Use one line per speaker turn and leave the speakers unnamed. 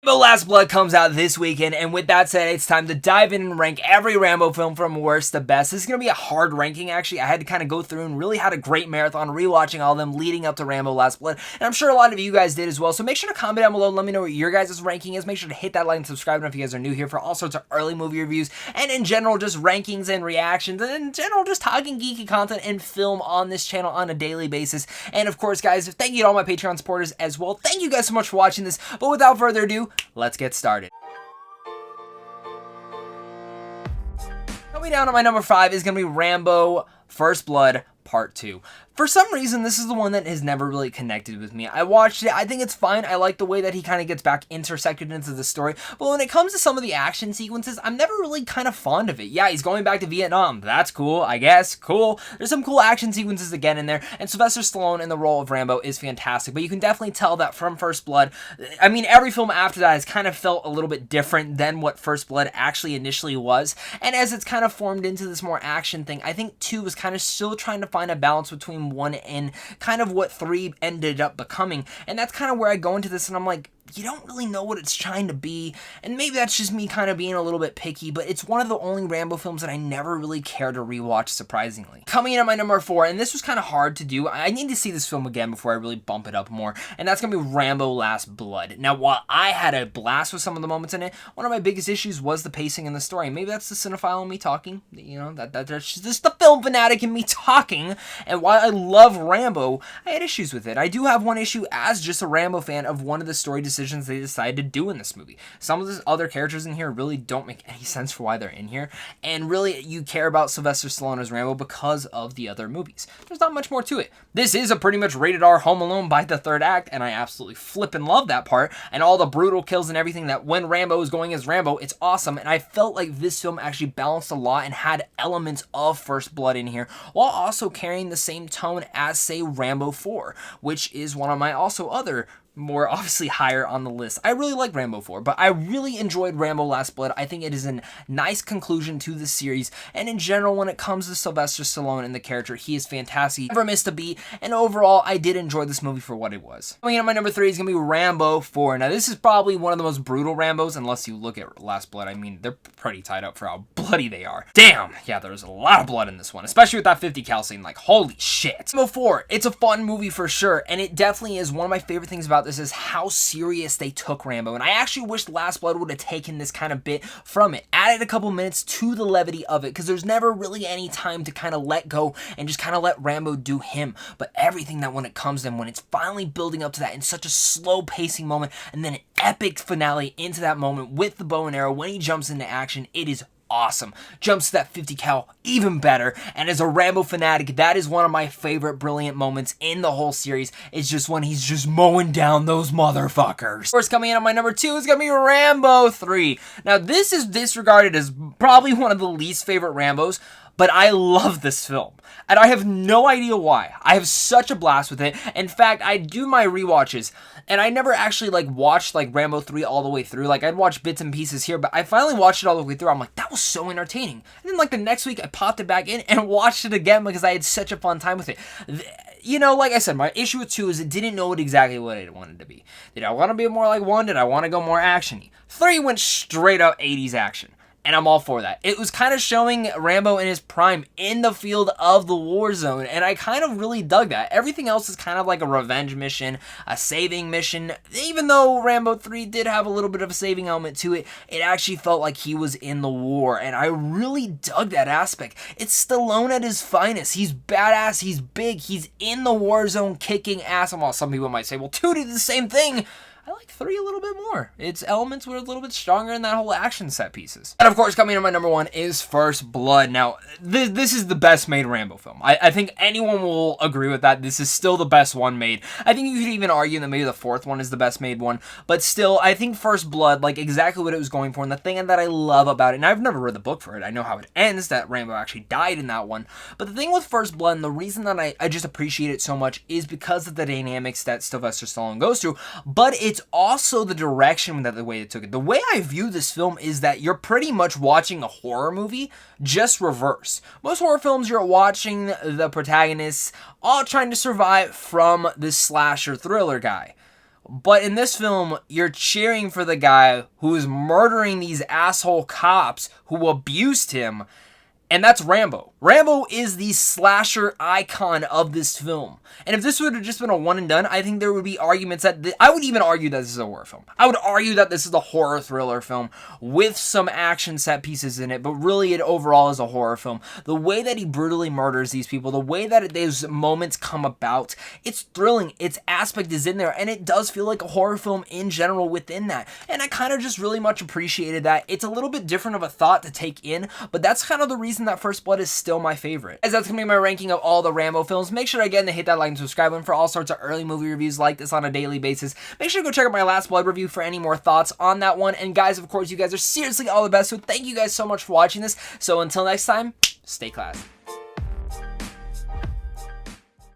The Last Blood comes out this weekend, and with that said, it's time to dive in and rank every Rambo film from worst to best. This is going to be a hard ranking, actually. I had to kind of go through and really had a great marathon rewatching all of them leading up to Rambo Last Blood, and I'm sure a lot of you guys did as well, so make sure to comment down below, let me know what your guys' ranking is. Make sure to hit that like and subscribe if you guys are new here for all sorts of early movie reviews, and in general, just rankings and reactions, and in general, just talking geeky content and film on this channel on a daily basis. And of course, guys, thank you to all my Patreon supporters as well. Thank you guys so much for watching this, but without further ado, let's get started. Coming down to my number 5 is going to be Rambo First Blood Part 2. For some reason, this is the one that has never really connected with me. I watched it. I think it's fine. I like the way that he kind of gets back intersected into the story. But when it comes to some of the action sequences, I'm never really kind of fond of it. Yeah, he's going back to Vietnam. That's cool, I guess. Cool. There's some cool action sequences again in there. And Sylvester Stallone in the role of Rambo is fantastic. But you can definitely tell that from First Blood, I mean, every film after that has kind of felt a little bit different than what First Blood actually initially was. And as it's kind of formed into this more action thing, I think 2 was kind of still trying to find a balance between 1 and kind of what 3 ended up becoming. And that's kind of where I go into this and I'm like, you don't really know what it's trying to be, and maybe that's just me kind of being a little bit picky, but it's one of the only Rambo films that I never really care to rewatch, surprisingly. Coming in at my number 4, and this was kind of hard to do, I need to see this film again before I really bump it up more, and that's going to be Rambo Last Blood. Now, while I had a blast with some of the moments in it, one of my biggest issues was the pacing in the story. Maybe that's the cinephile in me talking, you know, that's just the film fanatic in me talking, and while I love Rambo, I had issues with it. I do have one issue as just a Rambo fan of one of the story decisions they decided to do in this movie. Some of the other characters in here really don't make any sense for why they're in here, and really you care about Sylvester Stallone as Rambo because of the other movies. There's not much more to it. This is a pretty much rated R Home Alone by the third act, and I absolutely flippin' love that part, and all the brutal kills and everything that when Rambo is going as Rambo, it's awesome, and I felt like this film actually balanced a lot and had elements of First Blood in here, while also carrying the same tone as, say, Rambo 4, which is one of my also other more obviously higher on the list. I really like Rambo 4, but I really enjoyed Rambo Last Blood. I think it is a nice conclusion to the series, and in general, when it comes to Sylvester Stallone and the character, he is fantastic. Never missed a beat, and overall, I did enjoy this movie for what it was. Coming in at my number 3 is going to be Rambo 4. Now, this is probably one of the most brutal Rambos, unless you look at Last Blood. I mean, they're pretty tied up for how bloody they are. Damn! Yeah, there's a lot of blood in this one, especially with that 50 cal scene. Like, holy shit. Rambo 4, it's a fun movie for sure, and it definitely is. One of my favorite things about this is how serious they took Rambo, and I actually wish Last Blood would have taken this kind of bit from it, added a couple minutes to the levity of it, because there's never really any time to kind of let go and just kind of let Rambo do him, but everything that when it comes to him, when it's finally building up to that in such a slow pacing moment, and then an epic finale into that moment with the bow and arrow when he jumps into action, it is awesome. Jumps to that 50 cal even better, and as a Rambo fanatic, that is one of my favorite brilliant moments in the whole series. It's just when he's just mowing down those motherfuckers. Of course, coming in at my number 2 is gonna be Rambo 3. Now, this is disregarded as probably one of the least favorite Rambos, but I love this film, and I have no idea why. I have such a blast with it. In fact, I do my rewatches, and I never actually watched Rambo 3 all the way through. Like, I'd watch bits and pieces here, but I finally watched it all the way through. I'm like, that was so entertaining. And then the next week, I popped it back in and watched it again because I had such a fun time with it. You know, like I said, my issue with 2 is it didn't know exactly what it wanted to be. Did I want to be more like 1? Did I want to go more action-y? 3 went straight up 80s action. And I'm all for that. It was kind of showing Rambo in his prime in the field of the war zone, and I kind of really dug that. Everything else is kind of like a revenge mission, a saving mission. Even though Rambo 3 did have a little bit of a saving element to it, it actually felt like he was in the war, and I really dug that aspect. It's Stallone at his finest. He's badass, he's big, he's in the war zone kicking ass. And while some people might say, well, 2 did the same thing, I like 3 a little bit more. Its elements were a little bit stronger in that whole action set pieces. And of course, coming in my number 1 is First Blood. Now, this is the best made Rambo film. I think anyone will agree with that. This is still the best one made. I think you could even argue that maybe the 4th one is the best made one. But still, I think First Blood, exactly what it was going for. And the thing that I love about it, and I've never read the book for it. I know how it ends, that Rambo actually died in that one. But the thing with First Blood, and the reason that I just appreciate it so much is because of the dynamics that Sylvester Stallone goes through. But it's also the direction that the way it took it. The way I view this film is that you're pretty much watching a horror movie, just reverse. Most horror films, you're watching the protagonists all trying to survive from this slasher thriller guy. But in this film, you're cheering for the guy who is murdering these asshole cops who abused him. And that's Rambo. Rambo is the slasher icon of this film. And if this would have just been a one and done, I think there would be arguments that... I would even argue that this is a horror film. I would argue that this is a horror thriller film with some action set pieces in it, but really it overall is a horror film. The way that he brutally murders these people, the way that those moments come about, it's thrilling. Its aspect is in there, and it does feel like a horror film in general within that. And I kind of just really much appreciated that. It's a little bit different of a thought to take in, but that's kind of the reason that First Blood is still my favorite. As that's gonna be my ranking of all the Rambo films. Make sure again to hit that like and subscribe button for all sorts of early movie reviews like this on a daily basis. Make sure to go check out my Last Blood review for any more thoughts on that one. And guys, of course, you guys are seriously all the best, so thank you guys so much for watching this. So until next time, stay classy.